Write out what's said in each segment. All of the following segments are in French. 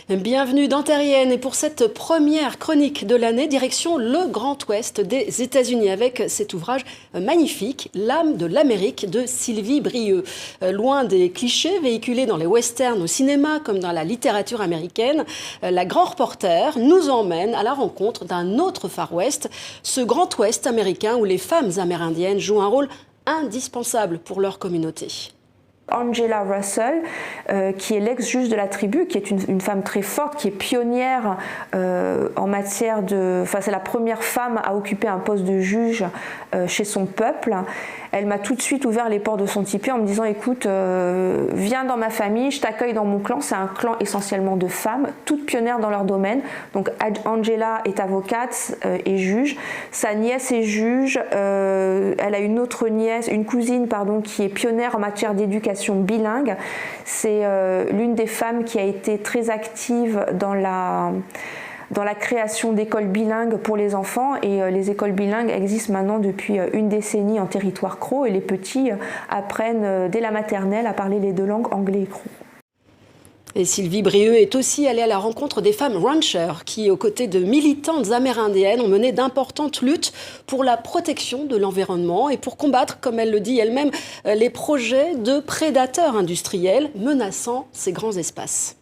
Bienvenue dans Terrienne et pour cette première chronique de l'année, direction le Grand Ouest des États-Unis avec cet ouvrage magnifique, L'âme de l'Amérique de Sylvie Brieux. Loin des clichés véhiculés dans les westerns au cinéma comme dans la littérature américaine, la Grand Reporter nous emmène à la rencontre d'un autre Far West, ce Grand Ouest américain où les femmes amérindiennes jouent un rôle indispensable pour leur communauté. Angela Russell, qui est l'ex-juge de la tribu, qui est une femme très forte, qui est pionnière en matière de... Enfin, c'est la première femme à occuper un poste de juge chez son peuple. Elle m'a tout de suite ouvert les portes de son tipi en me disant « Écoute, viens dans ma famille, je t'accueille dans mon clan. » C'est un clan essentiellement de femmes, toutes pionnières dans leur domaine. Donc Angela est avocate et juge. Sa nièce est juge. Elle a une autre nièce, une cousine, pardon, qui est pionnière en matière d'éducation bilingue. C'est l'une des femmes qui a été très active dans la création d'écoles bilingues pour les enfants, et les écoles bilingues existent maintenant depuis une décennie en territoire crow, et les petits apprennent dès la maternelle à parler les deux langues, anglais et crow. Et Sylvie Brieux est aussi allée à la rencontre des femmes ranchers qui, aux côtés de militantes amérindiennes, ont mené d'importantes luttes pour la protection de l'environnement et pour combattre, comme elle le dit elle-même, les projets de prédateurs industriels menaçant ces grands espaces.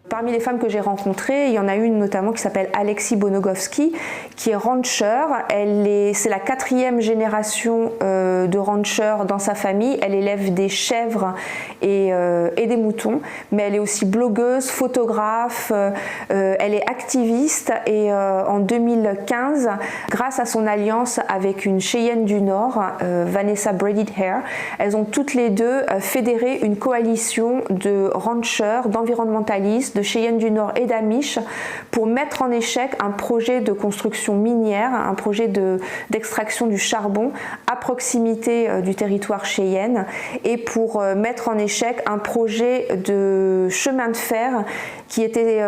Parmi les femmes que j'ai rencontrées, il y en a une notamment qui s'appelle Alexis Bonogowski, qui est rancher. C'est la 4e génération de rancher dans sa famille. Elle élève des chèvres et des moutons, mais elle est aussi blogueuse, photographe, elle est activiste, et en 2015, grâce à son alliance avec une Cheyenne du Nord, Vanessa Braided Hair, elles ont toutes les deux fédéré une coalition de ranchers, d'environnementalistes, de Cheyenne du Nord et d'Amish pour mettre en échec un projet de construction minière, un projet d'extraction du charbon à proximité du territoire Cheyenne, et pour mettre en échec un projet de chemin de fer qui était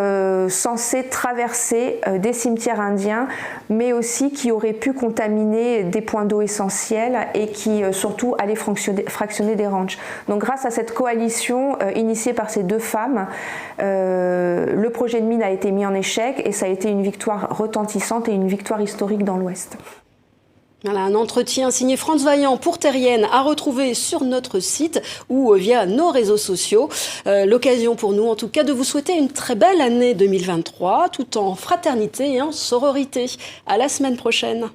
censé traverser des cimetières indiens, mais aussi qui aurait pu contaminer des points d'eau essentiels et qui surtout allait fractionner des ranchs. Donc grâce à cette coalition initiée par ces deux femmes, le projet de mine a été mis en échec, et ça a été une victoire retentissante et une victoire historique dans l'Ouest. Voilà, un entretien signé France Vaillant pour Terrienne à retrouver sur notre site ou via nos réseaux sociaux. L'occasion pour nous, en tout cas, de vous souhaiter une très belle année 2023, tout en fraternité et en sororité. À la semaine prochaine.